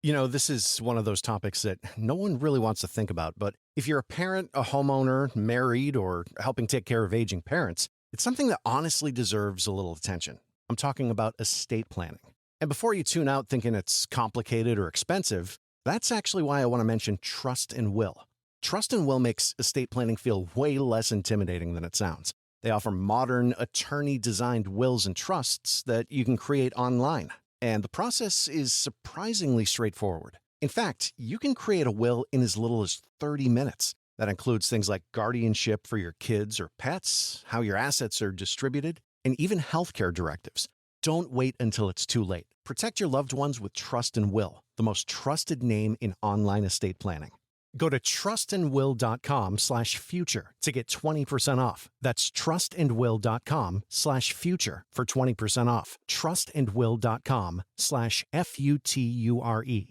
You know, this is one of those topics that no one really wants to think about, but if you're a parent, a homeowner, married, or helping take care of aging parents, it's something that honestly deserves a little attention. I'm talking about estate planning. And before you tune out thinking it's complicated or expensive, that's actually why I want to mention Trust and Will. Trust and Will makes estate planning feel way less intimidating than it sounds. They offer modern, attorney-designed wills and trusts that you can create online. And the process is surprisingly straightforward. In fact, you can create a will in as little as 30 minutes. That includes things like guardianship for your kids or pets, how your assets are distributed, and even healthcare directives. Don't wait until it's too late. Protect your loved ones with Trust and Will, the most trusted name in online estate planning. Go to trustandwill.com/future to get 20% off. That's trustandwill.com/future for 20% off. trustandwill.com/FUTURE.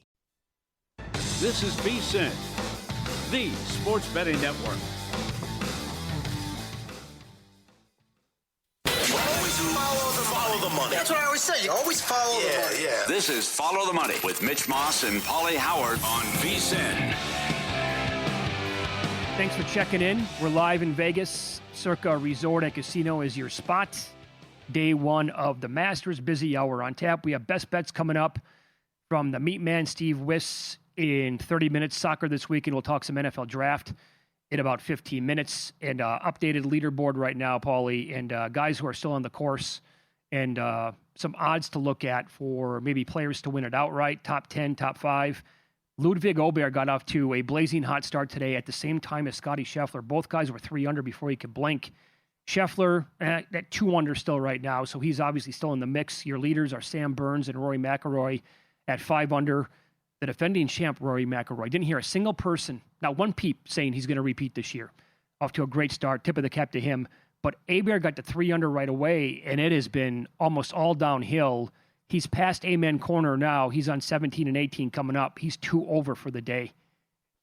This is VSiN, the Sports Betting Network. Always follow the money. That's what I always say. You always follow the money. Yeah. This is Follow the Money with Mitch Moss and Pauly Howard on VSiN. Thanks for checking in. We're live in Vegas. Circa Resort and Casino is your spot. Day one of the Masters. Busy hour on tap. We have best bets coming up from the meat man, Steve Wyss, in 30 minutes. Soccer this weekend. We'll talk some NFL draft in about 15 minutes. And updated leaderboard right now, Pauly, and guys who are still on the course. And some odds to look at for maybe players to win it outright. Top 10, top 5. Ludwig Aubert got off to a blazing hot start today at the same time as Scotty Scheffler. Both guys were 3 under before he could blink. Scheffler at 2 under still right now, so he's obviously still in the mix. Your leaders are Sam Burns and Rory McIlroy at 5 under. The defending champ, Rory McIlroy, didn't hear a single person, not one peep, saying he's going to repeat this year. Off to a great start. Tip of the cap to him. But Aubert got to 3 under right away, and it has been almost all downhill. He's past Amen Corner now. He's on 17 and 18 coming up. He's 2 over for the day.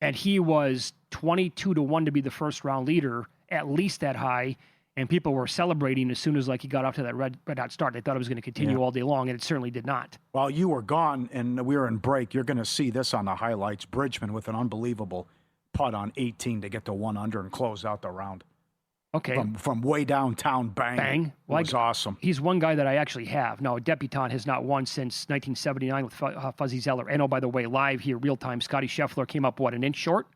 And he was 22-1 to be the first round leader, at least that high. And people were celebrating as soon as he got off to that red hot start. They thought it was going to continue all day long, and it certainly did not. While you were gone and we were in break, you're going to see this on the highlights. Bridgman with an unbelievable putt on 18 to get to 1 under and close out the round. Okay. From way downtown, bang. It was awesome. He's one guy that I actually have. Now, a debutante has not won since 1979 with Fuzzy Zeller. And, oh, by the way, live here, real time, Scotty Scheffler came up, an inch short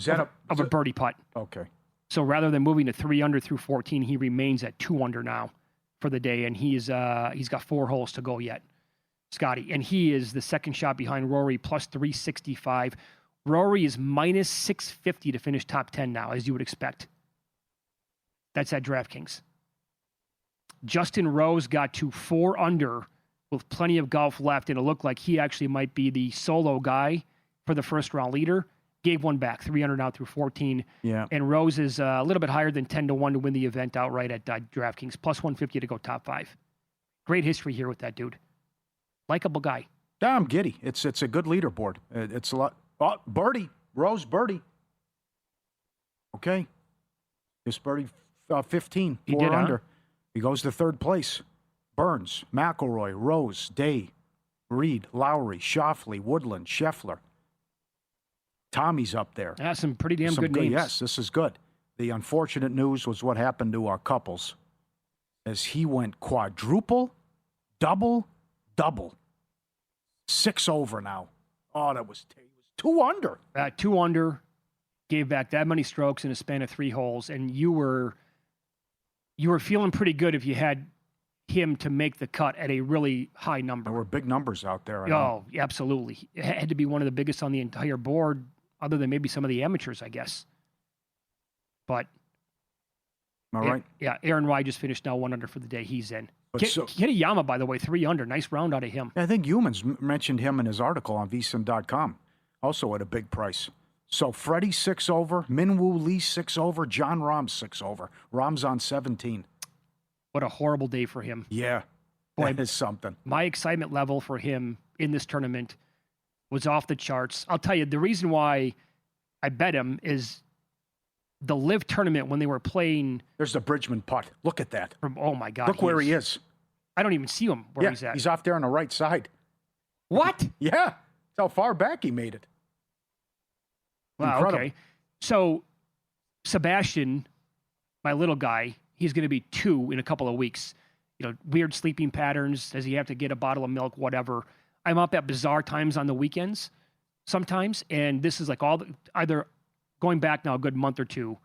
of a birdie putt. Okay. So rather than moving to 3 under through 14, he remains at 2 under now for the day. And he's got 4 holes to go yet, Scotty. And he is the second shot behind Rory, plus 365. Rory is minus 650 to finish top 10 now, as you would expect. That's at DraftKings. Justin Rose got to 4 under with plenty of golf left, and it looked like he actually might be the solo guy for the first round leader. Gave one back, 3 under now through 14. Yeah. And Rose is a little bit higher than 10-1 to win the event outright at DraftKings, plus 150 to go top 5. Great history here with that dude. Likeable guy. Yeah, I'm giddy. It's a good leaderboard. It's a lot. Oh, birdie. Rose birdie. Okay. This birdie 15, 4 under. Huh? He goes to 3rd place. Burns, McIlroy, Rose, Day, Reed, Lowry, Schauffele, Woodland, Scheffler. Tommy's up there. Yeah, some pretty damn good names. Yes, this is good. The unfortunate news was what happened to our couples as he went quadruple, double. 6 over now. Oh, he was 2 under. 2 under, gave back that many strokes in a span of 3 holes, and you were feeling pretty good if you had him to make the cut at a really high number. There were big numbers out there. Oh, absolutely. It had to be one of the biggest on the entire board, other than maybe some of the amateurs, I guess. But all right. Yeah, Aaron Rai just finished now 1 under for the day. He's in. Kitayama, by the way, 3 under. Nice round out of him. I think Humans mentioned him in his article on vsin.com. Also at a big price. So Freddie 6 over, Minwoo Lee 6 over, John Rahm's 6 over. Rahm's on 17. What a horrible day for him. Yeah, boy, that is something. My excitement level for him in this tournament was off the charts. I'll tell you, the reason why I bet him is the Live tournament when they were playing. There's the Bridgman putt. Look at that. Oh, my God. Look where he is. I don't even see him where he's at. He's off there on the right side. What? Yeah. how far back he made it. Wow, Incredible. okay. So, Sebastian, my little guy, he's going to be 2 in a couple of weeks. Weird sleeping patterns. Does he have to get a bottle of milk, whatever? I'm up at bizarre times on the weekends sometimes. And this is like either going back now a good month or two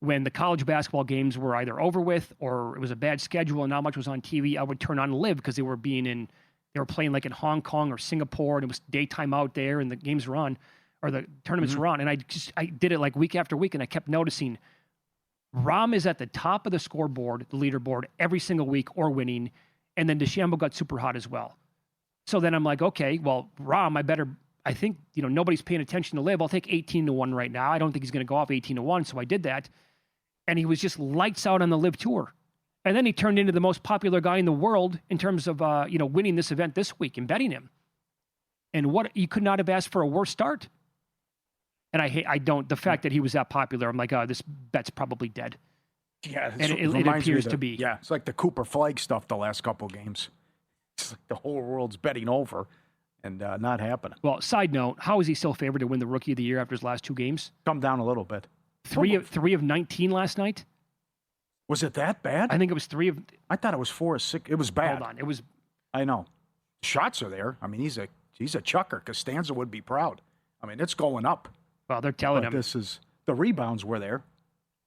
when the college basketball games were either over with or it was a bad schedule and not much was on TV. I would turn on Live because they were playing like in Hong Kong or Singapore and it was daytime out there and the games were on or the tournaments were on. And I did it like week after week and I kept noticing Rahm is at the top of the scoreboard, the leaderboard every single week or winning. And then DeChambeau got super hot as well. So then I'm like, okay, well, Rahm, I think, nobody's paying attention to Live. I'll take 18-1 right now. I don't think he's going to go off 18-1. So I did that. And he was just lights out on the Live Tour. And then he turned into the most popular guy in the world in terms of, winning this event this week and betting him. And you could not have asked for a worse start. And the fact that he was that popular, I'm like, this bet's probably dead. Yeah. And it appears to be. Yeah. It's like the Cooper Flag stuff the last couple of games. It's like the whole world's betting over and not happening. Well, side note, how is he still favored to win the Rookie of the Year after his last 2 games? Come down a little bit. 3 of 19 last night? Was it that bad? I think it was 3 of... I thought it was 4 or 6. It was bad. Hold on. It was... I know. Shots are there. I mean, he's a chucker. Costanza would be proud. I mean, it's going up. Well, they're telling But him. the rebounds were there,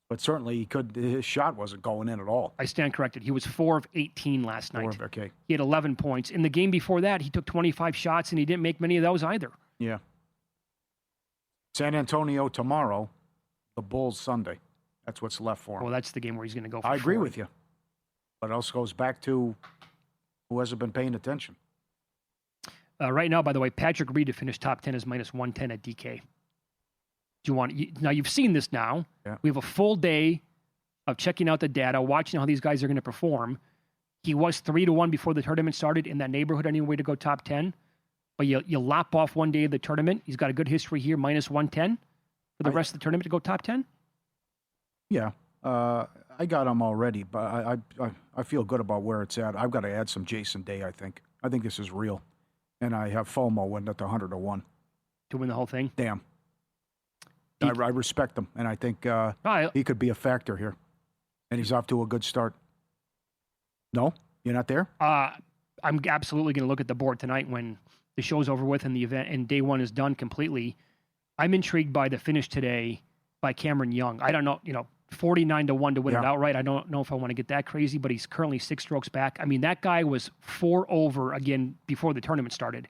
but certainly his shot wasn't going in at all. I stand corrected. He was 4 of 18 last night. Okay. He had 11 points. In the game before that, he took 25 shots, and he didn't make many of those either. Yeah. San Antonio tomorrow, the Bulls Sunday. That's what's left for him. Well, that's the game where he's going to go for I agree 4. with you. But it also goes back to who hasn't been paying attention. Right now, by the way, Patrick Reed to finish top 10 is minus 110 at DK. Now you've seen this now. Yeah. We have a full day of checking out the data, watching how these guys are going to perform. He was 3-1 before the tournament started in that neighborhood anyway to go top 10. But you lop off one day of the tournament. He's got a good history here, minus 110 for the rest of the tournament to go top 10. Yeah. I got him already, but I feel good about where it's at. I've got to add some Jason Day, I think. I think this is real. And I have FOMO winning at the 100-1. To win the whole thing? Damn. I respect him, and I think he could be a factor here. And he's off to a good start. No? You're not there? I'm absolutely going to look at the board tonight when the show's over with and the event and day 1 is done completely. I'm intrigued by the finish today by Cameron Young. I don't know, 49-1 to win it outright. I don't know if I want to get that crazy, but he's currently 6 strokes back. I mean, that guy was 4 over again before the tournament started.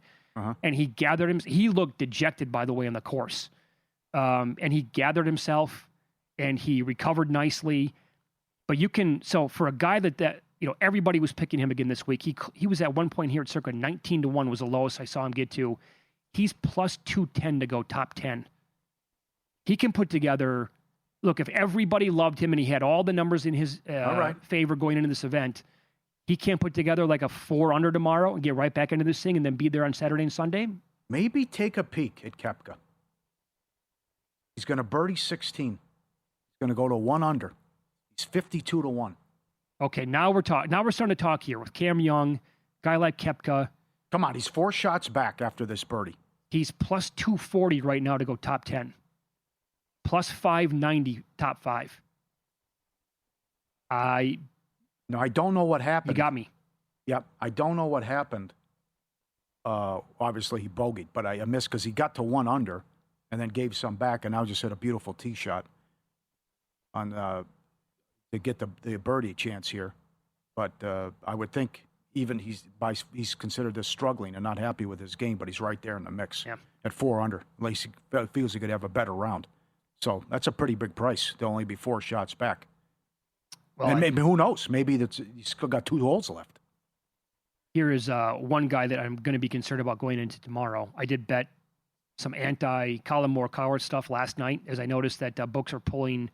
And he gathered him. He looked dejected, by the way, on the course. And he gathered himself and he recovered nicely. But so for a guy that everybody was picking him again this week, he was at one point here at circa 19-1 was the lowest I saw him get to. He's plus 210 to go top 10. He can put together, look, if everybody loved him and he had all the numbers in his favor going into this event, he can't put together like a 4 under tomorrow and get right back into this thing and then be there on Saturday and Sunday. Maybe take a peek at Koepka. He's going to birdie 16. He's going to go to 1 under. He's 52-1. Okay, now we're talking. Now we're starting to talk here with Cam Young, guy like Koepka. Come on, he's 4 shots back after this birdie. He's plus 240 right now to go top 10. Plus 590 top 5. I don't know what happened. You got me. Yep, I don't know what happened. Obviously, he bogeyed, but I missed because he got to 1 under and then gave some back, and now just hit a beautiful tee shot on to get the birdie chance here. But I would think even he's considered this struggling and not happy with his game, but he's right there in the mix at 4 under. At least he feels he could have a better round. So that's a pretty big price to only be 4 shots back. Well, and maybe, who knows? Maybe he's still got 2 holes left. Here is one guy that I'm going to be concerned about going into tomorrow. I did bet some anti-Colin Morikawa stuff last night as I noticed that books are pulling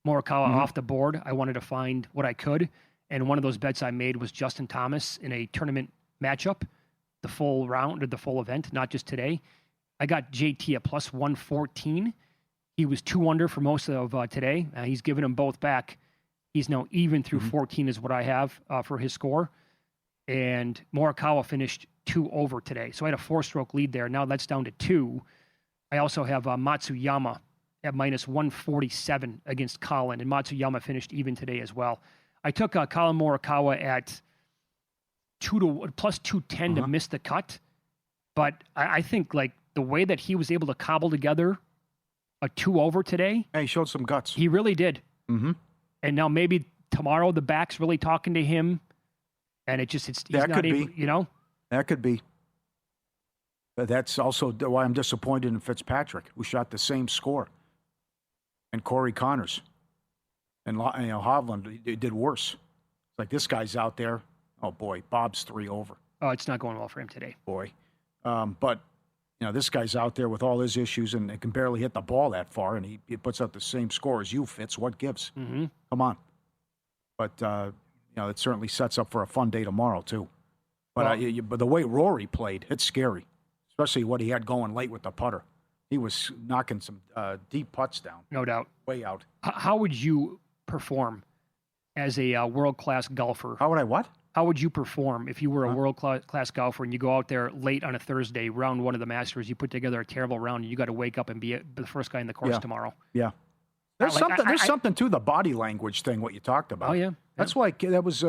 Morikawa off the board. I wanted to find what I could. And one of those bets I made was Justin Thomas in a tournament matchup, the full round or the full event, not just today. I got JT at plus 114. He was 2 under for most of today. He's given them both back. He's now even through 14 is what I have for his score. and Morikawa finished 2 over today. So I had a 4-stroke lead there. Now that's down to 2. I also have Matsuyama at minus 147 against Colin, and Matsuyama finished even today as well. I took Colin Morikawa at plus 210 to miss the cut, but I think like the way that he was able to cobble together a 2 over today. Hey, he showed some guts. He really did. Mm-hmm. And now maybe tomorrow the back's really talking to him, and he's that not could able, be. you know? That could be. But that's also why I'm disappointed in Fitzpatrick, who shot the same score, and Corey Connors, and Hovland did worse. It's like this guy's out there. Oh boy, Bob's 3 over. Oh, it's not going well for him today. Boy, but this guy's out there with all his issues and can barely hit the ball that far, and he puts out the same score as you, Fitz. What gives? Mm-hmm. Come on. But it certainly sets up for a fun day tomorrow too. But but the way Rory played, it's scary, especially what he had going late with the putter. He was knocking some deep putts down. No doubt. Way out. How would you perform as a world-class golfer? How would I what? How would you perform if you were a world-class golfer and you go out there late on a Thursday, round 1 of the Masters, you put together a terrible round, and you got to wake up and be the first guy in the course tomorrow? Yeah. There's something to the body language thing, what you talked about. Oh, yeah. That's why that was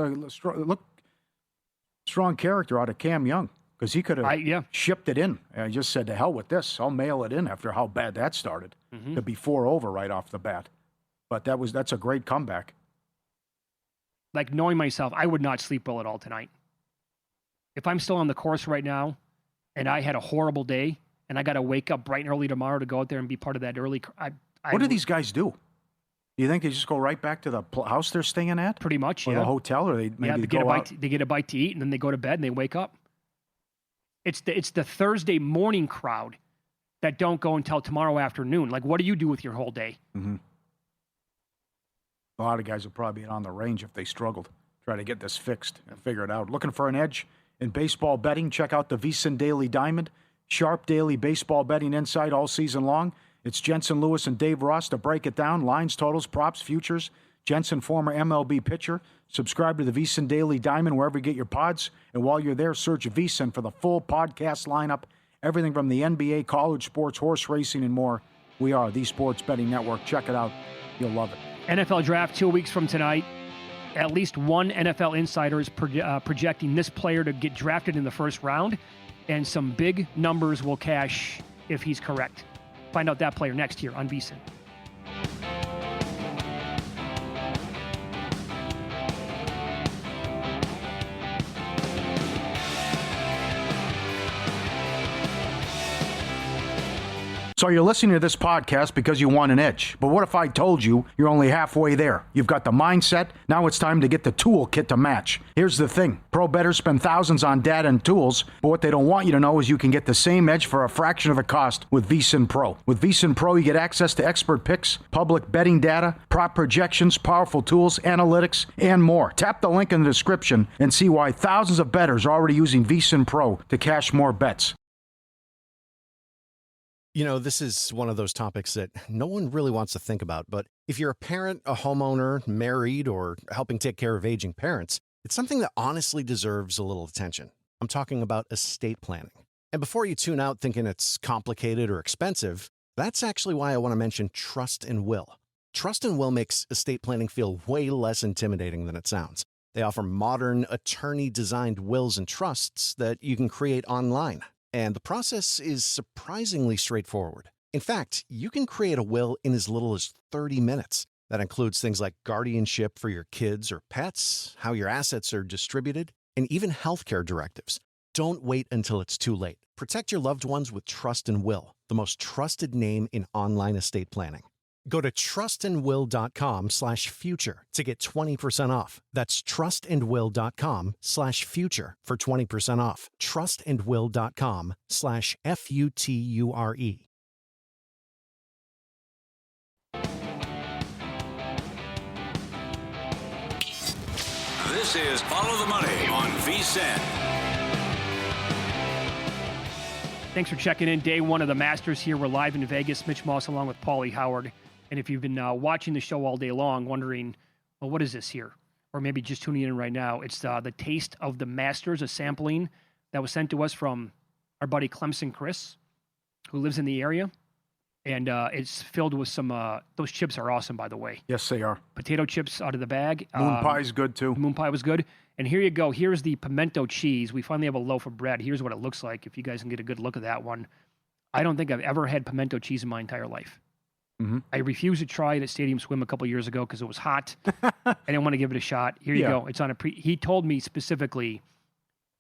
strong character out of Cam Young, because he could have shipped it in. I just said, to hell with this. I'll mail it in after how bad that started. To be 4 over right off the bat. But that's a great comeback. Like, knowing myself, I would not sleep well at all tonight. If I'm still on the course right now and I had a horrible day and I got to wake up bright and early tomorrow to go out there and be part of that early... What do these guys do? Do you think they just go right back to the house they're staying at? Pretty much, or the hotel, or they get a bite to eat, and then they go to bed and they wake up. It's the Thursday morning crowd that don't go until tomorrow afternoon. Like, what do you do with your whole day? Mm-hmm. A lot of guys would probably be on the range if they struggled. Try to get this fixed and figure it out. Looking for an edge in baseball betting? Check out the VSiN Daily Diamond. Sharp daily baseball betting insight all season long. It's Jensen Lewis and Dave Ross to break it down. Lines, totals, props, futures. Jensen, former MLB pitcher. Subscribe to the VSiN Daily Diamond wherever you get your pods. And while you're there, search VSiN for the full podcast lineup. Everything from the NBA, college sports, horse racing, and more. We are the Sports Betting Network. Check it out. You'll love it. NFL Draft 2 weeks from tonight. At least one NFL insider is projecting this player to get drafted in the first round, and some big numbers will cash if he's correct. Find out that player next here on VSiN. So you're listening to this podcast because you want an edge. But what if I told you you're only halfway there? You've got the mindset. Now it's time to get the toolkit to match. Here's the thing. Pro bettors spend thousands on data and tools, but what they don't want you to know is you can get the same edge for a fraction of the cost with VSiN Pro. With VSiN Pro, you get access to expert picks, public betting data, prop projections, powerful tools, analytics, and more. Tap the link in the description and see why thousands of bettors are already using VSiN Pro to cash more bets. You know, this is one of those topics that no one really wants to think about, but if you're a parent, a homeowner, married, or helping take care of aging parents, it's something that honestly deserves a little attention. I'm talking about estate planning. And before you tune out thinking it's complicated or expensive, that's actually why I want to mention Trust and Will. Trust and Will makes estate planning feel way less intimidating than it sounds. They offer modern, attorney-designed wills and trusts that you can create online. And the process is surprisingly straightforward. In fact, you can create a will in as little as 30 minutes. That includes things like guardianship for your kids or pets, how your assets are distributed, and even healthcare directives. Don't wait until it's too late. Protect your loved ones with Trust and Will, the most trusted name in online estate planning. Go to trustandwill.com/future to get 20% off. That's trustandwill.com/future for 20% off. trustandwill.com/future. This is Follow the Money on VSiN. Thanks for checking in. Day 1 of the Masters here. We're live in Vegas. Mitch Moss along with Pauly Howard. And if you've been watching the show all day long, wondering, well, what is this here? or maybe just tuning in right now, it's the Taste of the Masters, a sampling that was sent to us from our buddy Clemson Chris, who lives in the area. And it's filled with some, those chips are awesome, by the way. Yes, they are. Potato chips out of the bag. Moon pie's good, too. Moon pie was good. And here you go. Here's the pimento cheese. We finally have a loaf of bread. Here's what it looks like, if you guys can get a good look at that one. I don't think I've ever had pimento cheese in my entire life. Mm-hmm. I refused to try it at Stadium Swim a couple years ago because it was hot. I didn't want to give it a shot. Here you go. It's on he told me specifically,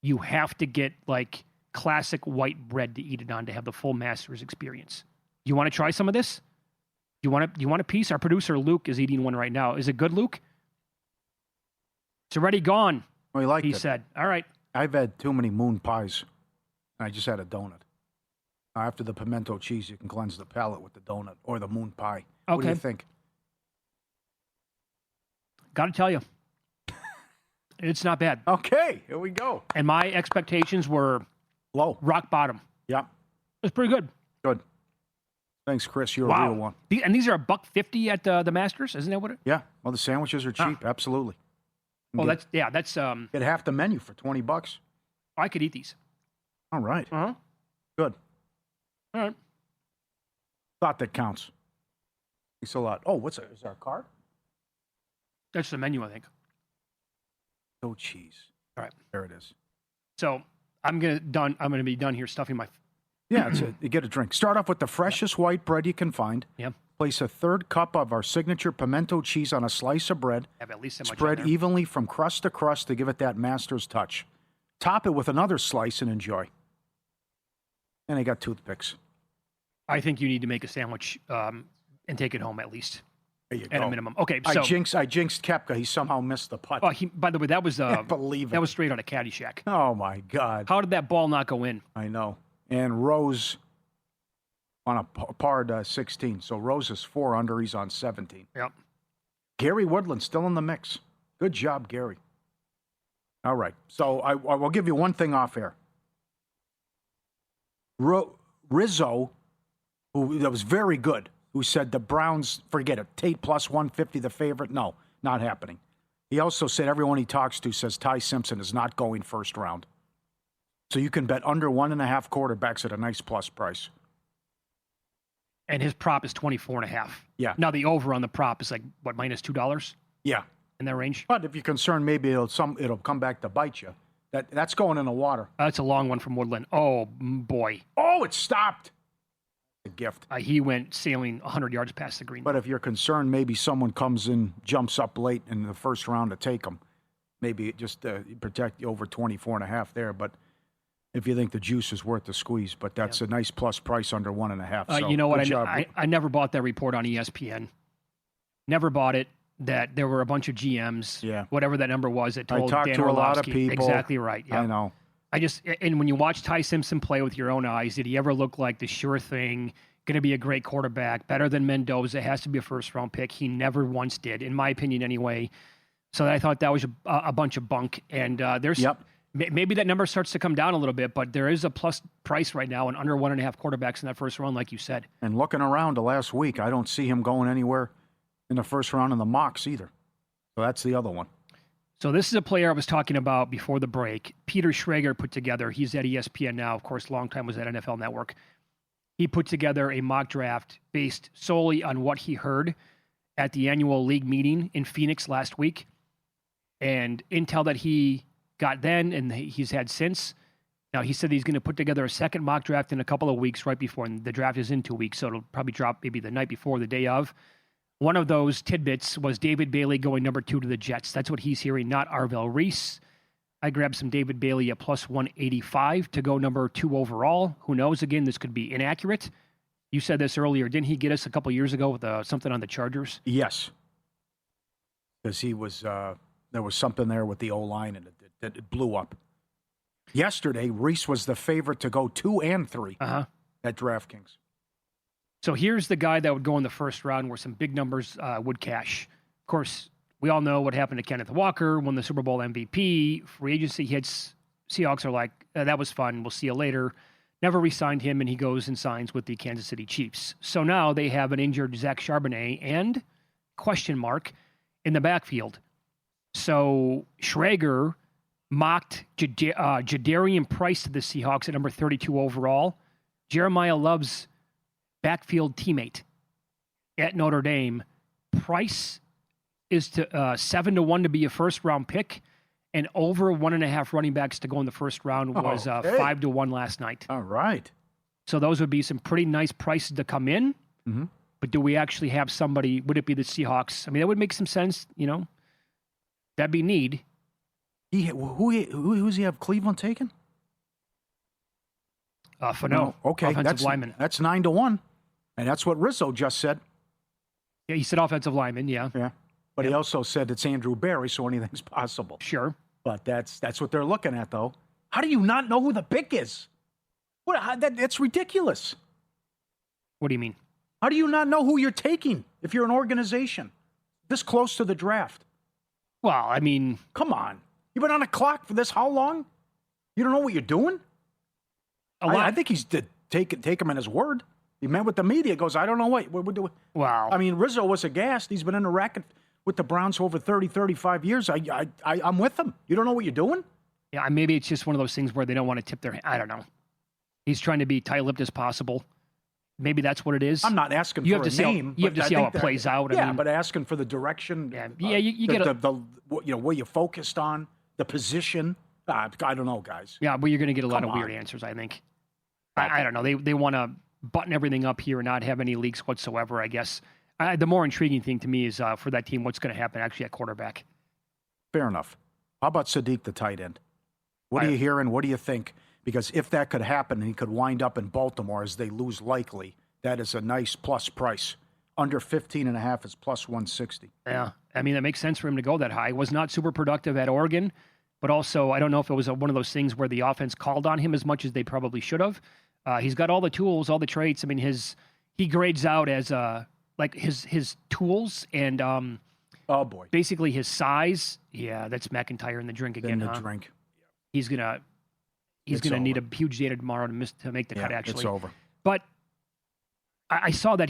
you have to get like classic white bread to eat it on to have the full Masters experience. You want to try some of this? You want a piece? Our producer Luke is eating one right now. Is it good, Luke? It's already gone. Oh, he liked it. He said, all right. I've had too many moon pies. I just had a donut. After the pimento cheese, you can cleanse the palate with the donut or the moon pie. Okay. What do you think? Got to tell you, it's not bad. Okay, here we go. And my expectations were Low. rock bottom. Yeah. It's pretty good. Good. Thanks, Chris. You're a real one. And these are $1.50 at the Masters, isn't that what it? Yeah. Well, the sandwiches are cheap. Absolutely. Oh, that's get half the menu for $20. I could eat these. All right. Uh-huh. Good. All right. Thought that counts. Thanks a lot. Oh, is there a card? That's the menu, I think. Oh, cheese. All right. There it is. So I'm gonna be done here stuffing my. Yeah, it's you get a drink. Start off with the freshest white bread you can find. Yep. Place a third cup of our signature pimento cheese on a slice of bread. Have at least that much. Spread evenly from crust to crust to give it that master's touch. Top it with another slice and enjoy. And I got toothpicks. I think you need to make a sandwich and take it home at least. There you at go. a minimum. Okay, so I jinxed Koepka. He somehow missed the putt. Oh, by the way, that was Can't believe it. That was straight out of Caddyshack. Oh my God! How did that ball not go in? I know. And Rose on a par 16. So Rose is 4 under. He's on 17. Yep. Gary Woodland still in the mix. Good job, Gary. All right. So I will give you one thing off air. Rizzo, that was very good, who said the Browns, forget it, Tate plus 150, the favorite. No, not happening. He also said everyone he talks to says Ty Simpson is not going first round. So you can bet under 1.5 quarterbacks at a nice plus price. And his prop is 24.5. Yeah. Now the over on the prop is like, what, minus $2? Yeah. In that range? But if you're concerned, maybe it'll come back to bite you. That's going in the water. That's a long one from Woodland. Oh, boy. Oh, it stopped. A gift. He went sailing 100 yards past the green. But if you're concerned, maybe someone comes in, jumps up late in the first round to take them. Maybe just protect you over 24.5 there. But if you think the juice is worth the squeeze, but that's a nice plus price under 1.5. So you know what? I I never bought that report on ESPN. Never bought it. That there were a bunch of GMs, whatever that number was, that told I talked Dan to a lot of Orlovsky. people. Exactly right. Yeah. I know. And when you watch Ty Simpson play with your own eyes, did he ever look like the sure thing, going to be a great quarterback, better than Mendoza, has to be a first-round pick? He never once did, in my opinion anyway. So I thought that was a bunch of bunk. And there's maybe that number starts to come down a little bit, but there is a plus price right now and under 1.5 quarterbacks in that first round, like you said. And looking around the last week, I don't see him going anywhere in the first round in the mocks either. So that's the other one. So this is a player I was talking about before the break. Peter Schrager put together, he's at ESPN now, of course, long time was at NFL Network. He put together a mock draft based solely on what he heard at the annual league meeting in Phoenix last week. And intel that he got then and he's had since. Now, he said he's going to put together a second mock draft in a couple of weeks right before, and the draft is in 2 weeks, so it'll probably drop maybe the night before, the day of. One of those tidbits was David Bailey going number 2 to the Jets. That's what he's hearing, not Arvell Reese. I grabbed some David Bailey at plus 185 to go number 2 overall. Who knows? Again, this could be inaccurate. You said this earlier. Didn't he get us a couple years ago with something on the Chargers? Yes. Because he was, there was something there with the O-line and it blew up. Yesterday, Reese was the favorite to go 2 and 3 at DraftKings. So here's the guy that would go in the first round where some big numbers would cash. Of course, we all know what happened to Kenneth Walker, won the Super Bowl MVP, free agency hits. Seahawks are like, that was fun, we'll see you later. Never re-signed him, and he goes and signs with the Kansas City Chiefs. So now they have an injured Zach Charbonnet and question mark in the backfield. So Schrager mocked Jadarian Price to the Seahawks at number 32 overall. Jeremiah Love's backfield teammate at Notre Dame. Price is to 7-1 to be a first-round pick, and over 1.5 running backs to go in the first round was 5-1 last night. All right. So those would be some pretty nice prices to come in. Mm-hmm. But do we actually have somebody? Would it be the Seahawks? I mean, that would make some sense. That'd be need. Who's he have Cleveland taken? Fano. Okay, offensive lineman. That's 9-1, and that's what Rizzo just said. Yeah, he said offensive lineman. Yeah. Yeah, but he also said it's Andrew Berry, so anything's possible. Sure. But that's what they're looking at, though. How do you not know who the pick is? That's ridiculous. What do you mean? How do you not know who you're taking if you're an organization this close to the draft? Well, I mean, come on. You've been on a clock for this how long? You don't know what you're doing? I think he's take him at his word. He met with the media. Goes, I don't know what we're doing. Wow. I mean, Rizzo was aghast. He's been in the racket with the Browns for over 30, 35 years. I'm with him. You don't know what you're doing? Yeah, maybe it's just one of those things where they don't want to tip their hand. I don't know. He's trying to be tight-lipped as possible. Maybe that's what it is. I'm not asking for a name. You have to see how it plays out. Yeah, but asking for the direction. Yeah, you get where you're focused on, the position. I don't know, guys. Yeah, but you're going to get a lot of weird answers, I think. I don't know. They want to button everything up here and not have any leaks whatsoever, I guess. The more intriguing thing to me is for that team, what's going to happen actually at quarterback. Fair enough. How about Sadiq, the tight end? What are you hearing? What do you think? Because if that could happen and he could wind up in Baltimore as they lose likely, that is a nice plus price. Under 15.5 is plus 160. Yeah. I mean, that makes sense for him to go that high. Was not super productive at Oregon, but also I don't know if it was one of those things where the offense called on him as much as they probably should have. He's got all the tools, all the traits. I mean, he grades out as like his tools and oh boy, basically his size. Yeah, that's McIntyre in the drink again. In the drink. He's gonna need a huge data tomorrow to make the cut. Actually, it's over. But I saw that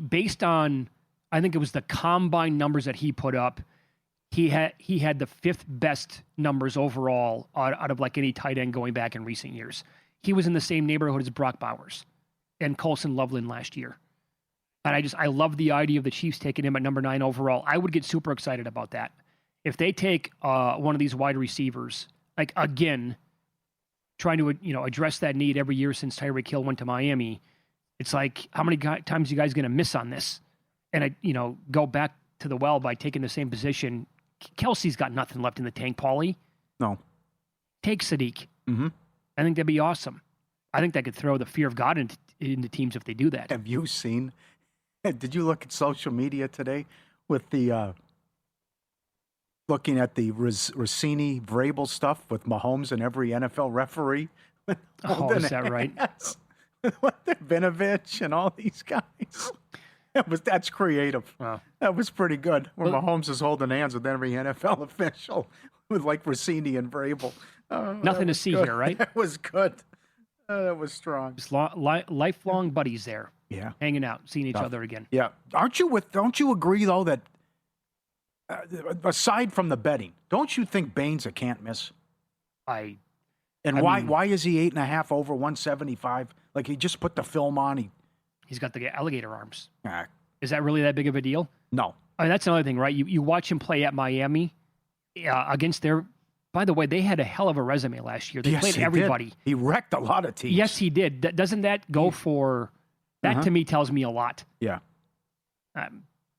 based on I think it was the combine numbers that he put up. He had the 5th best numbers overall out of like any tight end going back in recent years. He was in the same neighborhood as Brock Bowers and Colson Loveland last year. And I love the idea of the Chiefs taking him at number 9 overall. I would get super excited about that. If they take one of these wide receivers, like again, trying to address that need every year since Tyreek Hill went to Miami, it's like how many times you guys going to miss on this? And go back to the well by taking the same position. Kelsey's got nothing left in the tank, Pauly. No. Take Sadiq. Mm-hmm. I think that'd be awesome. I think that could throw the fear of God into teams if they do that. Have you seen? Did you look at social media today with the looking at the Rossini Vrabel stuff with Mahomes and every NFL referee? Oh, is that right? Vinovich and all these guys. That's creative. Wow. That was pretty good. Where Mahomes is holding hands with every NFL official with like Rossini and Vrabel. Nothing to see good. here, right? That was good. That was strong. Just lifelong buddies there. Yeah. Hanging out, seeing each other again. Yeah. Don't you agree, though, that aside from the betting, don't you think Bain's a can't miss? Why is he 8.5 over 175? Like he just put the film on. He's got the alligator arms. Nah. Is that really that big of a deal? No. I mean, that's another thing, right? You watch him play at Miami against their. By the way, they had a hell of a resume last year. They played everybody. Did. He wrecked a lot of teams. Yes, he did. Doesn't that go for? That to me tells me a lot. Yeah.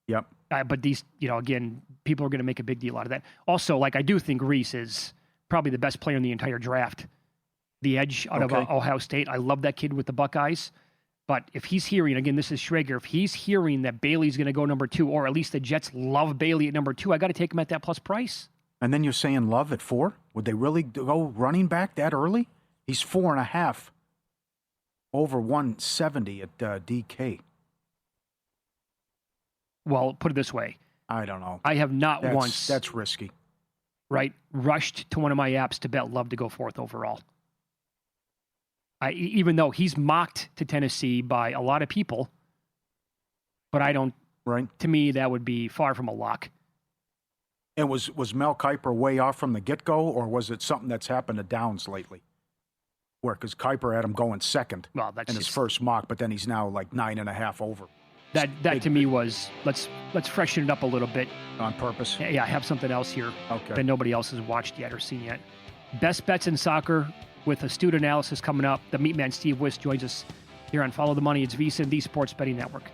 Yep. But these, again, people are going to make a big deal out of that. Also, I do think Reese is probably the best player in the entire draft. The edge out of Ohio State. I love that kid with the Buckeyes. But if he's hearing, again, this is Schrager, if he's hearing that Bailey's going to go number 2, or at least the Jets love Bailey at number 2, I got to take him at that plus price. And then you're saying Love at 4? Would they really go running back that early? He's 4.5 over 170 at DK. Well, put it this way. I don't know. I have not once. That's risky. Right? Rushed to one of my apps to bet Love to go 4th overall. Even though he's mocked to Tennessee by a lot of people, but I don't. Right. To me, that would be far from a lock. And was Mel Kiper way off from the get-go, or was it something that's happened to Downs lately? Where, because Kiper had him going second in his first mock, but then he's now like 9.5 over. That to me was, let's freshen it up a little bit. On purpose? Yeah, I have something else here that nobody else has watched yet or seen yet. Best bets in soccer with astute analysis coming up. The Meat Man Steve Wyss joins us here on Follow the Money. It's VSiN, the Sports Betting Network.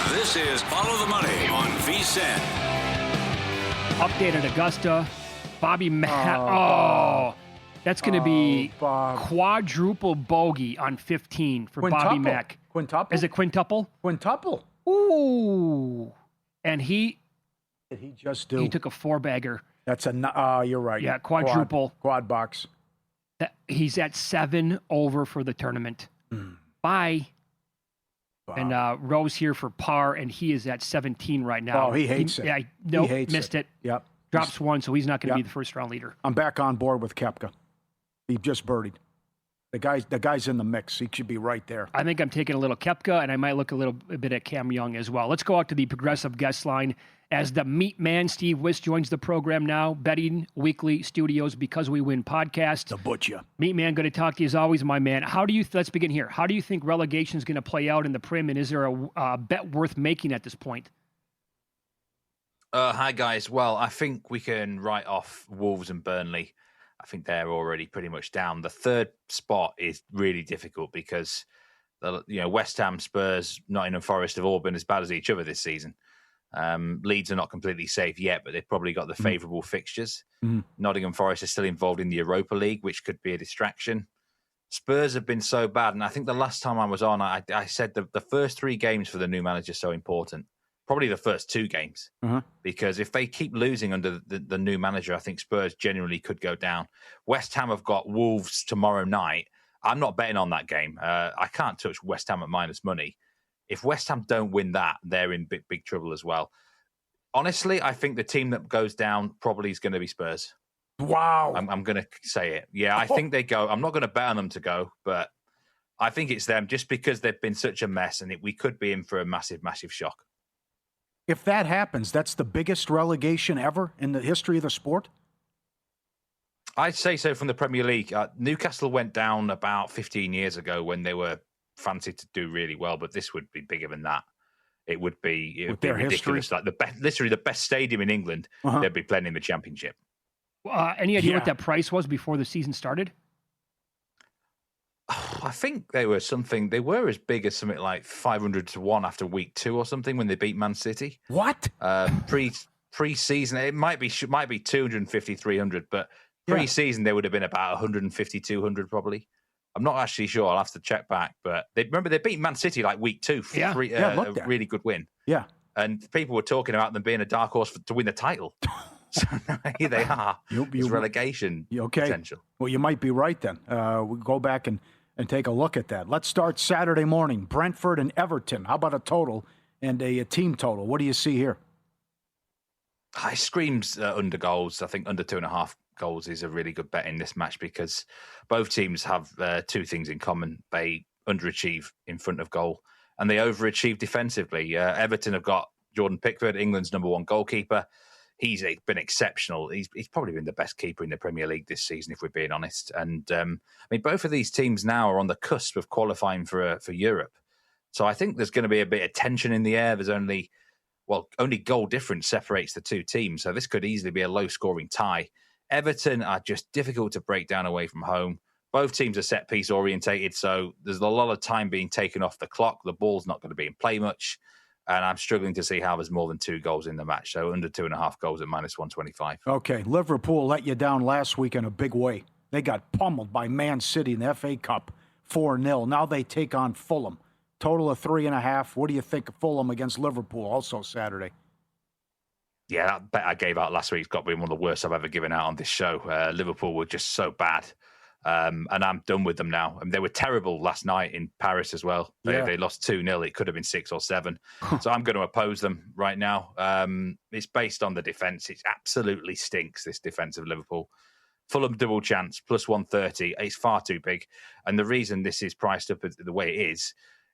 This is Follow the Money on VSiN. Update at Augusta. Bobby Mack. That's going to be quadruple bogey on 15 for Bobby Mack. Quintuple? Is it quintuple? Quintuple. Ooh. And he... Did he just do? He took a 4-bagger. That's a... you're right. Yeah, quadruple. Quad box. He's at 7 over for the tournament. Bye. Wow. And Rose here for par, and he is at 17 right now. Oh, he hates it. Yeah, he missed it. Yep. Drops one, so he's not going to be the first-round leader. I'm back on board with Koepka. He just birdied. The guy's in the mix. He should be right there. I think I'm taking a little Koepka, and I might look a bit at Cam Young as well. Let's go out to the Progressive guest line as the Meat Man Steve Wyss joins the program now. Betting Weekly Studios Because We Win podcast. The butcher. Meat Man, going to talk to you as always, my man. Let's begin here. How do you think relegation is going to play out in the Prim, and is there a bet worth making at this point? Hi, guys. Well, I think we can write off Wolves and Burnley. I think they're already pretty much down. The third spot is really difficult because West Ham, Spurs, Nottingham Forest have all been as bad as each other this season. Leeds are not completely safe yet, but they've probably got the favourable fixtures. Nottingham Forest is still involved in the Europa League, which could be a distraction. Spurs have been so bad, and I think the last time I was on, I said the first 3 games for the new manager are so important. Probably the first 2 games, because if they keep losing under the new manager, I think Spurs genuinely could go down. West Ham have got Wolves tomorrow night. I'm not betting on that game. I can't touch West Ham at minus money. If West Ham don't win that, they're in big trouble as well. Honestly, I think the team that goes down probably is going to be Spurs. Wow. I'm going to say it. Yeah, I think they go. I'm not going to bet on them to go, but I think it's them just because they've been such a mess, and we could be in for a massive, massive shock. If that happens, that's the biggest relegation ever in the history of the sport? I'd say so from the Premier League. Newcastle went down about 15 years ago when they were fancied to do really well, but this would be bigger than that. It would be ridiculous. History? Like literally the best stadium in England, they'd be playing in the Championship. Any idea what that price was before the season started? I think they were as big as something like 500 to 1 after week 2 or something when they beat Man City. What? Pre-season, it might be 250, 300, but pre-season they would have been about 150, 200 probably. I'm not actually sure. I'll have to check back, but they beat Man City like week 2 for a really good win. Yeah. And people were talking about them being a dark horse to win the title. So here they are. It's relegation potential. Well, you might be right then. We'll go back and take a look at that. Let's start Saturday morning. Brentford and Everton. How about a total and a team total? What do you see here? I screams under goals. I think under 2.5 goals is a really good bet in this match because both teams have 2 things in common. They underachieve in front of goal and they overachieve defensively. Everton have got Jordan Pickford, England's number 1 goalkeeper. He's been exceptional. He's probably been the best keeper in the Premier League this season, if we're being honest. And both of these teams now are on the cusp of qualifying for Europe. So I think there's going to be a bit of tension in the air. There's only goal difference separates the 2 teams. So this could easily be a low-scoring tie. Everton are just difficult to break down away from home. Both teams are set-piece orientated, so there's a lot of time being taken off the clock. The ball's not going to be in play much. And I'm struggling to see how there's more than 2 goals in the match. So under 2.5 goals at minus 125. Okay, Liverpool let you down last week in a big way. They got pummeled by Man City in the FA Cup 4-0. Now they take on Fulham. Total of 3.5. What do you think of Fulham against Liverpool also Saturday? Yeah, that bet I gave out last week's got to be one of the worst I've ever given out on this show. Liverpool were just so bad. And I'm done with them now. I mean, they were terrible last night in Paris as well. They lost 2-0. It could have been 6 or 7. So I'm going to oppose them right now. It's based on the defence. It absolutely stinks, this defence of Liverpool. Fulham double chance, plus 130. It's far too big. And the reason this is priced up the way it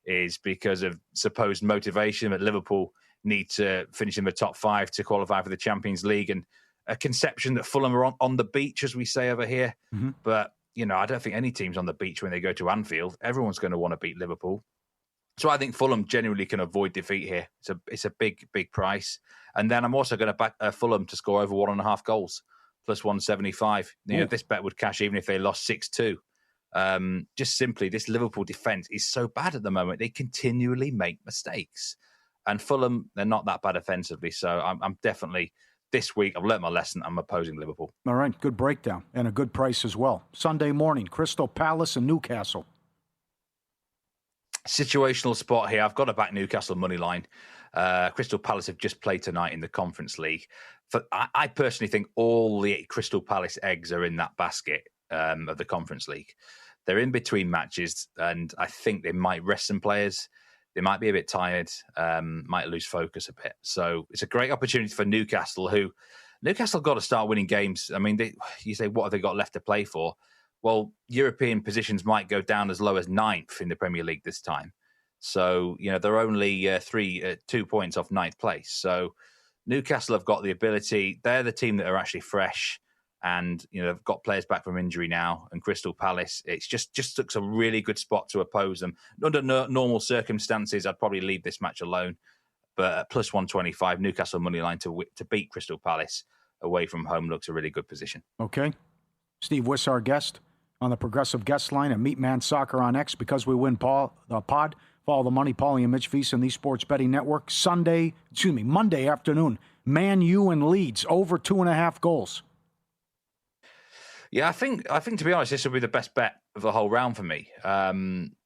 is because of supposed motivation that Liverpool need to finish in the top 5 to qualify for the Champions League, and a conception that Fulham are on the beach, as we say over here. Mm-hmm. But I don't think any team's on the beach when they go to Anfield. Everyone's going to want to beat Liverpool. So I think Fulham genuinely can avoid defeat here. It's a big, big price. And then I'm also going to back Fulham to score over 1.5 goals, plus 175. This bet would cash even if they lost 6-2. Just simply, this Liverpool defence is so bad at the moment. They continually make mistakes. And Fulham, they're not that bad offensively. So I'm definitely... This week, I've learnt my lesson. I'm opposing Liverpool. All right, good breakdown and a good price as well. Sunday morning, Crystal Palace and Newcastle. Situational spot here. I've got to back Newcastle money line. Crystal Palace have just played tonight in the Conference League. I personally think all the Crystal Palace eggs are in that basket of the Conference League. They're in between matches, and I think they might rest some players. They might be a bit tired, might lose focus a bit. So it's a great opportunity for Newcastle, who Newcastle got to start winning games. I mean, you say, what have they got left to play for? Well, European positions might go down as low as 9th in the Premier League this time. So, they're only 2 points off 9th place. So Newcastle have got the ability. They're the team that are actually fresh. And, they've got players back from injury now. And Crystal Palace, it's just looks a really good spot to oppose them. Under normal circumstances, I'd probably leave this match alone. But at plus 125, Newcastle money line to beat Crystal Palace away from home looks a really good position. Okay. Steve Wyss, our guest on the Progressive Guest Line at Meatman Soccer on X. Because we win pod, follow the money, Pauly and Mitch Vyss and the Sports Betting Network. Monday afternoon, Man U and Leeds, over 2.5 goals. Yeah, I think to be honest, this will be the best bet of the whole round for me.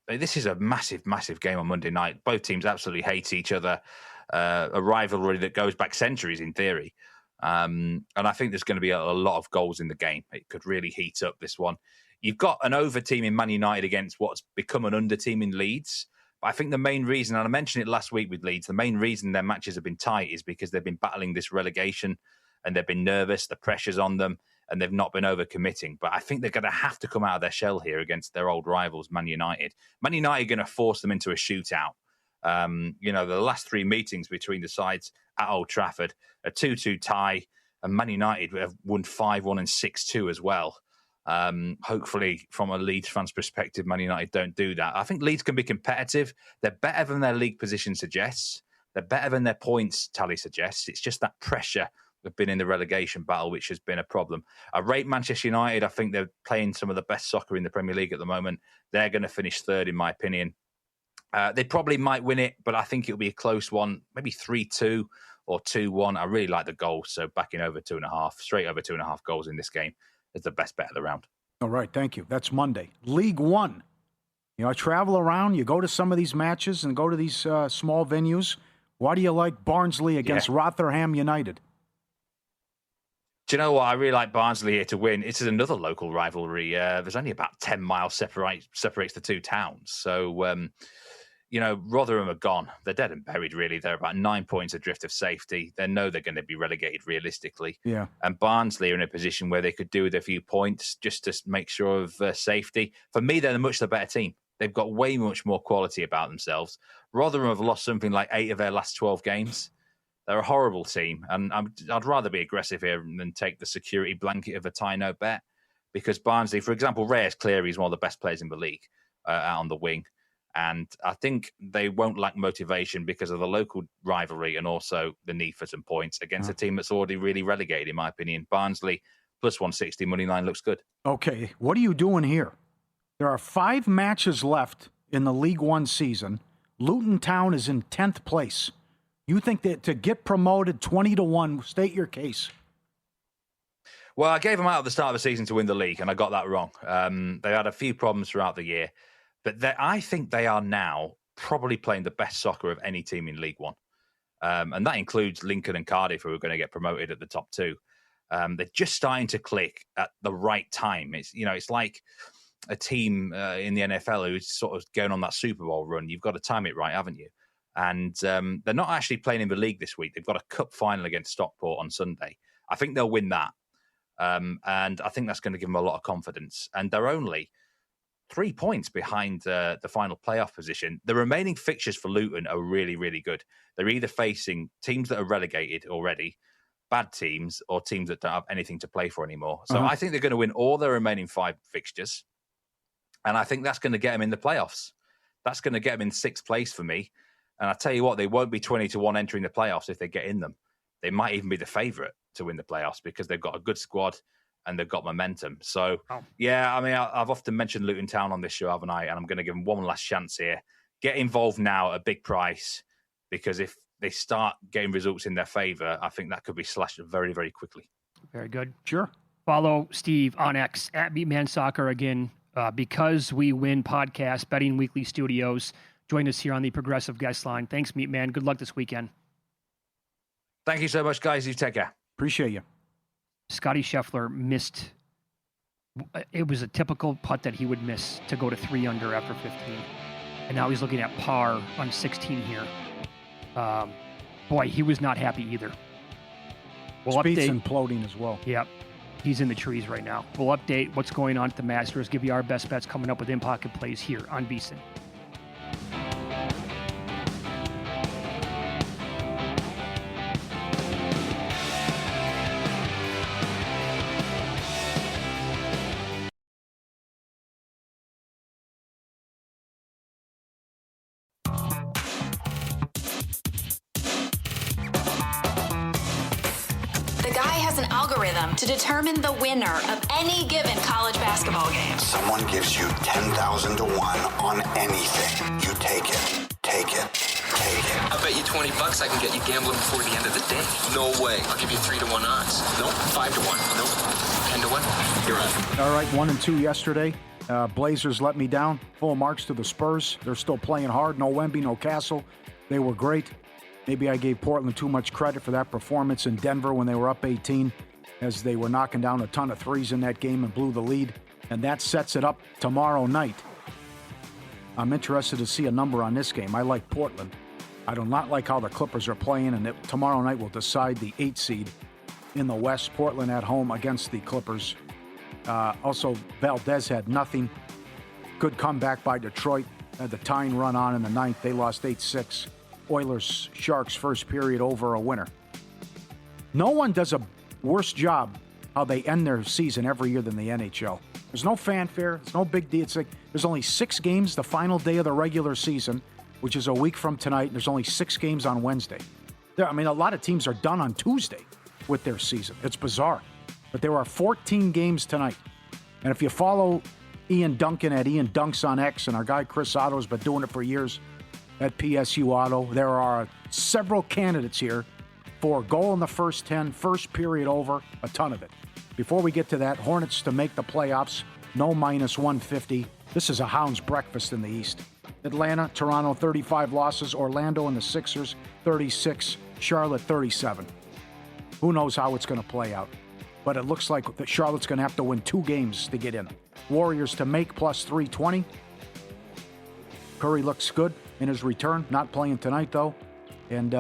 This is a massive, massive game on Monday night. Both teams absolutely hate each other. A rivalry that goes back centuries in theory. And I think there's going to be a lot of goals in the game. It could really heat up this one. You've got an over team in Man United against what's become an under team in Leeds. But I think the main reason, and I mentioned it last week with Leeds, the main reason their matches have been tight is because they've been battling this relegation and they've been nervous. The pressure's on them. And they've not been overcommitting. But I think they're going to have to come out of their shell here against their old rivals, Man United. Man United are going to force them into a shootout. The last 3 meetings between the sides at Old Trafford, a 2-2 tie, and Man United have won 5-1 and 6-2 as well. Hopefully, from a Leeds fan's perspective, Man United don't do that. I think Leeds can be competitive. They're better than their league position suggests. They're better than their points tally suggests. It's just that pressure. They've been in the relegation battle, which has been a problem. I rate Manchester United. I think they're playing some of the best soccer in the Premier League at the moment. They're going to finish 3rd, in my opinion. They probably might win it, but I think it'll be a close one, maybe 3-2 or 2-1. I really like the goals, so backing over 2.5, straight over 2.5 goals in this game is the best bet of the round. All right, thank you. That's Monday. League One. I travel around. You go to some of these matches and go to these small venues. Why do you like Barnsley against Rotherham United? Do you know what? I really like Barnsley here to win. It's another local rivalry. There's only about 10 miles separates the two towns. So, Rotherham are gone. They're dead and buried, really. They're about 9 points adrift of safety. They know they're going to be relegated realistically. Yeah. And Barnsley are in a position where they could do with a few points just to make sure of safety. For me, they're much the better team. They've got way much more quality about themselves. Rotherham have lost something like 8 of their last 12 games. They're a horrible team, and I'd rather be aggressive here than take the security blanket of a tie-no bet, because Barnsley, for example, Reyes Cleary is one of the best players in the league out on the wing, and I think they won't lack motivation because of the local rivalry and also the need for some points against a team that's already really relegated, in my opinion. Barnsley, plus 160 money line looks good. Okay, what are you doing here? There are 5 matches left in the League One season. Luton Town is in 10th place. You think that to get promoted 20-1, state your case. Well, I gave them out at the start of the season to win the league, and I got that wrong. They had a few problems throughout the year, but I think they are now probably playing the best soccer of any team in League One. And that includes Lincoln and Cardiff, who are going to get promoted at the top 2. They're just starting to click at the right time. It's like a team in the NFL who's sort of going on that Super Bowl run. You've got to time it right, haven't you? And they're not actually playing in the league this week. They've got a cup final against Stockport on Sunday. I think they'll win that. And I think that's going to give them a lot of confidence. And they're only 3 points behind the final playoff position. The remaining fixtures for Luton are really, really good. They're either facing teams that are relegated already, bad teams, or teams that don't have anything to play for anymore. So I think they're going to win all their remaining 5 fixtures. And I think that's going to get them in the playoffs. That's going to get them in 6th place for me. And I tell you what, they won't be 20-1 entering the playoffs if they get in them. They might even be the favourite to win the playoffs because they've got a good squad and they've got momentum. So, yeah, I mean, I've often mentioned Luton Town on this show, haven't I? And I'm going to give them one last chance here. Get involved now at a big price, because if they start getting results in their favour, I think that could be slashed very, very quickly. Very good. Sure. Follow Steve on X at Meatman Soccer again. Because We Win podcast, Betting Weekly Studios. Join us here on the Progressive Guest Line. Thanks, Meatman. Good luck this weekend. Thank you so much, guys. You take care. Appreciate you. Scotty Scheffler missed. It was a typical putt that he would miss to go to 3 under after 15. And now he's looking at par on 16 here. Boy, he was not happy either. Speed's imploding as well. Yep. He's in the trees right now. We'll update what's going on at the Masters, give you our best bets coming up with in-pocket plays here on VSiN. To determine the winner of any given college basketball game. Someone gives you 10,000 to 1 on anything. You take it. Take it. Take it. I bet you $20 I can get you gambling before the end of the day. No way. I'll give you 3-1 odds. Nope. 5-1. Nope. 10-1. You're right. All right, 1 and 2 yesterday. Blazers let me down. Full marks to the Spurs. They're still playing hard. No Wemby, no Castle. They were great. Maybe I gave Portland too much credit for that performance in Denver when they were up 18. As they were knocking down a ton of threes in that game and blew the lead. And that sets it up tomorrow night. I'm interested to see a number on this game. I like Portland. I do not like how the Clippers are playing, and tomorrow night will decide the 8th seed in the West. Portland at home against the Clippers. Also, Valdez had nothing. Good comeback by Detroit. Had the tying run on in the 9th. They lost 8-6. Oilers, Sharks, first period over a winner. No one does a worse job how they end their season every year than the NHL. There's no fanfare. There's no big deal. It's like there's only 6 games the final day of the regular season, which is a week from tonight. And there's only 6 games on Wednesday. I mean, a lot of teams are done on Tuesday with their season. It's bizarre. But there are 14 games tonight. And if you follow Ian Duncan at Ian Dunks on X, and our guy Chris Otto has been doing it for years at PSU Auto, there are several candidates here for goal in the first 10, first period over, a ton of it. Before we get to that, Hornets to make the playoffs, no minus 150. This is a Hounds breakfast in the East. Atlanta, Toronto, 35 losses. Orlando and the Sixers, 36. Charlotte, 37. Who knows how it's going to play out? But it looks like Charlotte's going to have to win 2 games to get in. Warriors to make plus 320. Curry looks good in his return. Not playing tonight, though. And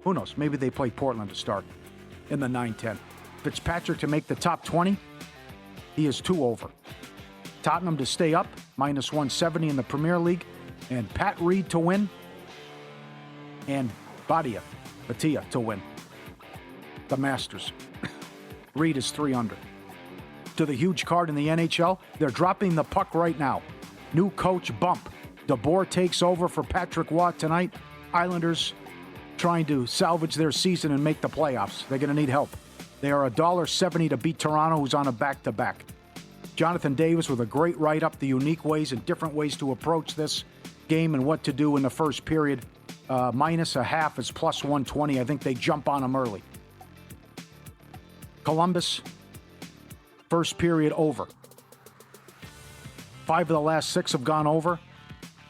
who knows? Maybe they play Portland to start in the 9-10. Fitzpatrick to make the top 20. He is 2 over. Tottenham to stay up, minus 170 in the Premier League. And Pat Reed to win. And Batia to win. The Masters. Reed is 3 under. To the huge card in the NHL, they're dropping the puck right now. New coach bump. DeBoer takes over for Patrick Watt tonight. Islanders trying to salvage their season and make the playoffs. They're going to need help. They are $1.70 to beat Toronto, who's on a back-to-back. Jonathan Davis with a great write-up, the unique ways and different ways to approach this game and what to do in the first period. Minus a half is plus 120. I think they jump on them early. Columbus, first period over. 5 of the last 6 have gone over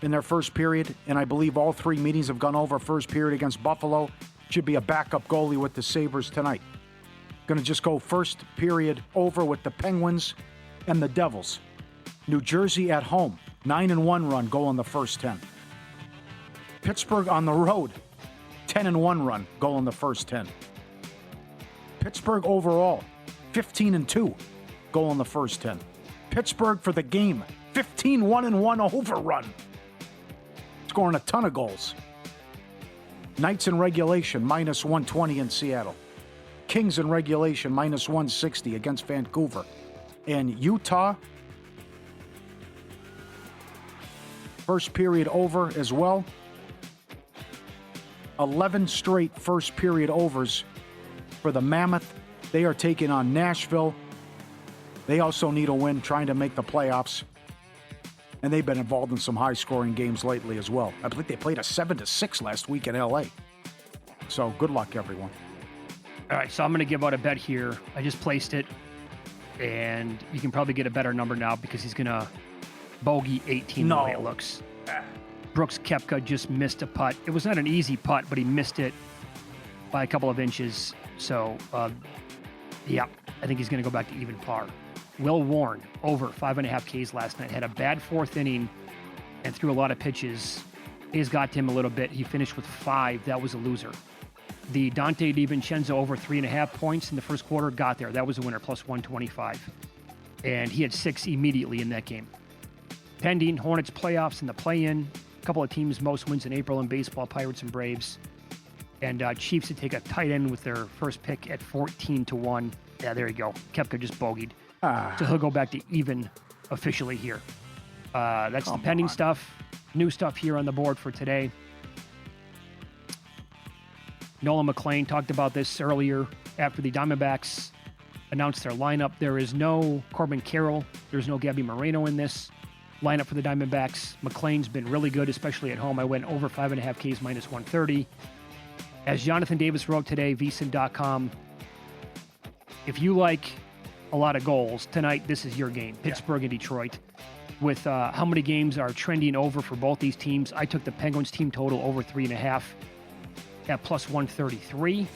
in their first period, and I believe all 3 meetings have gone over first period against Buffalo. Should be a backup goalie with the Sabres tonight. Going to just go first period over with the Penguins and the Devils. New Jersey at home, 9-1 run, goal in the first 10. Pittsburgh on the road, 10-1 run, goal in the first 10. Pittsburgh overall, 15-2, goal in the first 10. Pittsburgh for the game, 15-1-1 overrun, scoring a ton of goals. Knights in regulation, minus 120 in Seattle. Kings in regulation, minus 160 against Vancouver. And Utah, first period over as well. 11 straight first period overs for the Mammoth. They are taking on Nashville. They also need a win, trying to make the playoffs. And they've been involved in some high-scoring games lately as well. I believe they played a 7-6 last week in L.A. So good luck, everyone. All right, so I'm going to give out a bet here. I just placed it, and you can probably get a better number now because he's going to bogey 18 the way it looks. Brooks Koepka just missed a putt. It was not an easy putt, but he missed it by a couple of inches. So, yeah, I think he's going to go back to even par. Will Warren, over 5.5 Ks last night, had a bad fourth inning and threw a lot of pitches. Hayes got to him a little bit. He finished with 5. That was a loser. The Dante DiVincenzo over 3.5 points in the first quarter got there. That was a winner, plus 125. And he had 6 immediately in that game. Pending Hornets playoffs and the play-in. A couple of teams most wins in April in baseball, Pirates and Braves. And Chiefs to take a tight end with their first pick at 14-1. Yeah, there you go. Koepka just bogeyed. So he'll go back to even officially here. That's the pending stuff. New stuff here on the board for today. Nolan McLean talked about this earlier after the Diamondbacks announced their lineup. There is no Corbin Carroll. There's no Gabby Moreno in this lineup for the Diamondbacks. McLean's been really good, especially at home. I went over 5.5 Ks minus 130. As Jonathan Davis wrote today, vsin.com, if you like a lot of goals, tonight this is your game. Pittsburgh and Detroit. With how many games are trending over for both these teams, I took the Penguins team total over 3.5 at plus 133.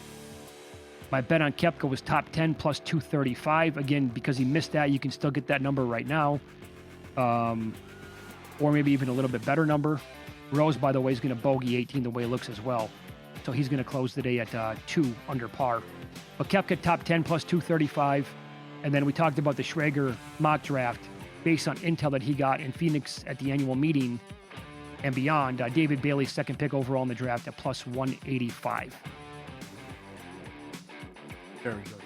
My bet on Koepka was top 10 plus 235. Again, because he missed that, you can still get that number right now. Or maybe even a little bit better number. Rose, by the way, is going to bogey 18 the way it looks as well. So he's going to close the day at 2 under par. But Koepka top 10 plus 235. And then we talked about the Schrager mock draft based on intel that he got in Phoenix at the annual meeting and beyond. David Bailey's second pick overall in the draft at plus 185. Very good.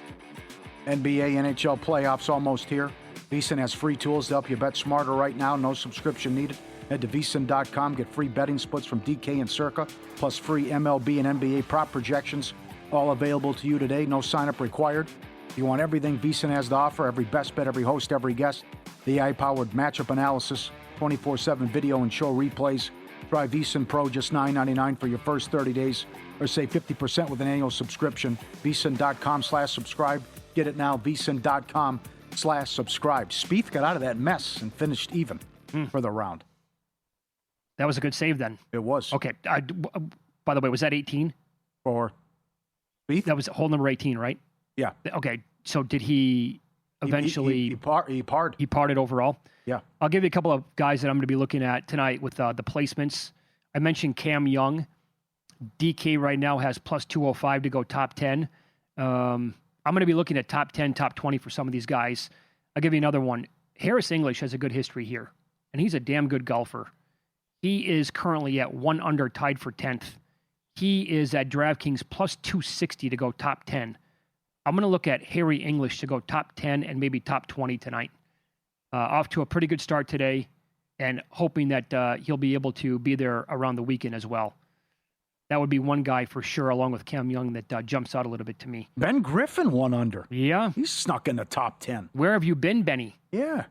NBA, NHL playoffs almost here. VSiN has free tools to help you bet smarter right now. No subscription needed. Head to vsin.com. Get free betting splits from DK and Circa, plus free MLB and NBA prop projections. All available to you today. No sign-up required. If you want everything VSiN has to offer, every best bet, every host, every guest, the AI-powered matchup analysis, 24/7 video and show replays. Try VSiN Pro, just $9.99 for your first 30 days, or save 50% with an annual subscription. vsin.com/subscribe. Get it now, vsin.com/subscribe. Spieth got out of that mess and finished even for the round. That was a good save then. It was. Okay. By the way, was that 18? For Spieth? That was hole number 18, right? Yeah. Okay. So did he eventually... He parred. He parred overall? Yeah. I'll give you a couple of guys that I'm going to be looking at tonight with the placements. I mentioned Cam Young. DK right now has plus 205 to go top 10. I'm going to be looking at top 10, top 20 for some of these guys. I'll give you another one. Harris English has a good history here, and he's a damn good golfer. He is currently at 1 under, tied for 10th. He is at DraftKings plus 260 to go top 10. I'm going to look at Harry English to go top 10 and maybe top 20 tonight. Off to a pretty good start today, and hoping that he'll be able to be there around the weekend as well. That would be one guy for sure, along with Cam Young, that jumps out a little bit to me. Ben Griffin 1 under. Yeah. He's snuck in the top 10. Where have you been, Benny? Yeah.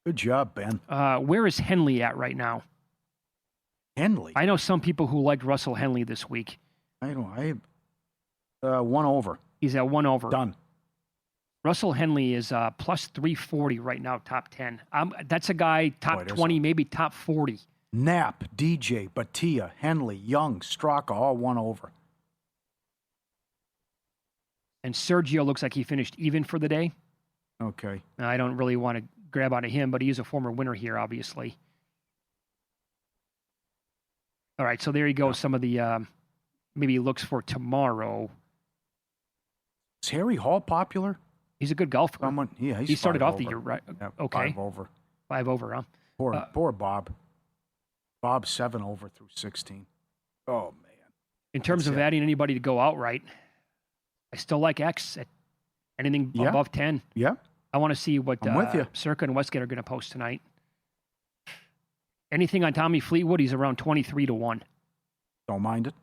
Good job, Ben. Where is Henley at right now? Henley? I know some people who liked Russell Henley this week. 1 over. He's at 1 over. Done. Russell Henley is plus 340 right now, top 10. That's a guy, top 20, maybe top 40. Knapp, DJ, Batia, Henley, Young, Straka, all 1 over. And Sergio looks like he finished even for the day. Okay. I don't really want to grab onto him, but he is a former winner here, obviously. All right, so there you go. Yeah. Some of the maybe looks for tomorrow. Is Harry Hall popular? He's a good golfer. He started off over. the year right. Yeah, okay, 5 over. 5 over, huh? Poor Bob. Bob 7 over through 16. Oh man. In terms of adding anybody to go outright, I still like X at anything above 10. Yeah. I want to see what with you. Circa and Westgate are going to post tonight. Anything on Tommy Fleetwood, he's around 23-1. Don't mind it.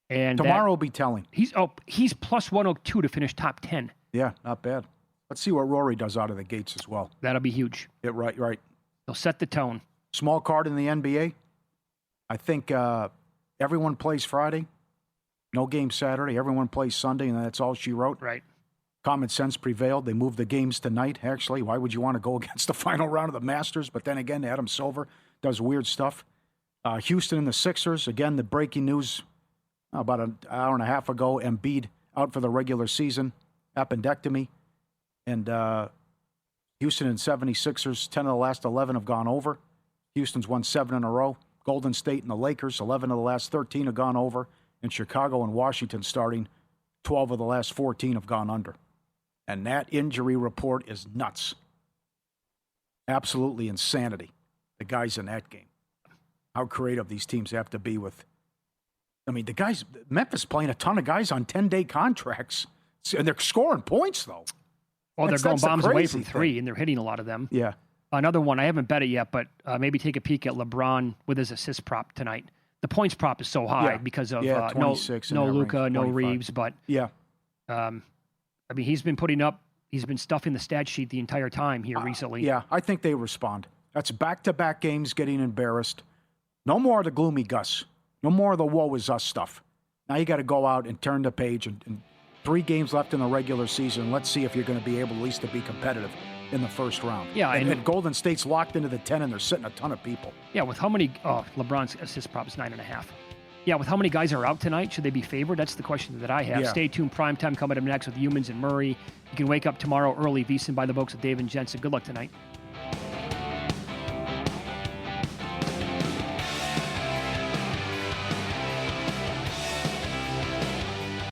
And tomorrow will be telling. He's plus 102 to finish top 10. Yeah, not bad. Let's see what Rory does out of the gates as well. That'll be huge. Yeah, right. He'll set the tone. Small card in the NBA. I think everyone plays Friday. No game Saturday. Everyone plays Sunday, and that's all she wrote. Right. Common sense prevailed. They moved the games tonight, actually. Why would you want to go against the final round of the Masters? But then again, Adam Silver does weird stuff. Houston and the Sixers. Again, the breaking news about an hour and a half ago. Embiid out for the regular season. Appendectomy. And Houston and 76ers, 10 of the last 11 have gone over. Houston's won 7 in a row. Golden State and the Lakers, 11 of the last 13 have gone over. And Chicago and Washington starting, 12 of the last 14 have gone under. And that injury report is nuts. Absolutely insanity. The guys in that game. How creative these teams have to be with. I mean, the guys, Memphis playing a ton of guys on 10-day contracts. And they're scoring points, though. Well, they're going bombs away from 3, and they're hitting a lot of them. Yeah. Another one, I haven't bet it yet, but maybe take a peek at LeBron with his assist prop tonight. The points prop is so high because of 26 no Luka, no Reeves, but I mean, he's been stuffing the stat sheet the entire time here recently. Yeah, I think they respond. That's back-to-back games getting embarrassed. No more of the gloomy Gus. No more of the woe is us stuff. Now you got to go out and turn the page and 3 games left in the regular season. Let's see if you're going to be able at least to be competitive in the first round. Yeah, and Golden State's locked into the 10, and they're sitting a ton of people. Yeah, with how many LeBron's assist prop is 9.5. Yeah, with how many guys are out tonight, should they be favored? That's the question that I have. Yeah. Stay tuned. Primetime coming up next with Humans and Murray. You can wake up tomorrow early. VSiN by the Books with Dave and Jensen. Good luck tonight.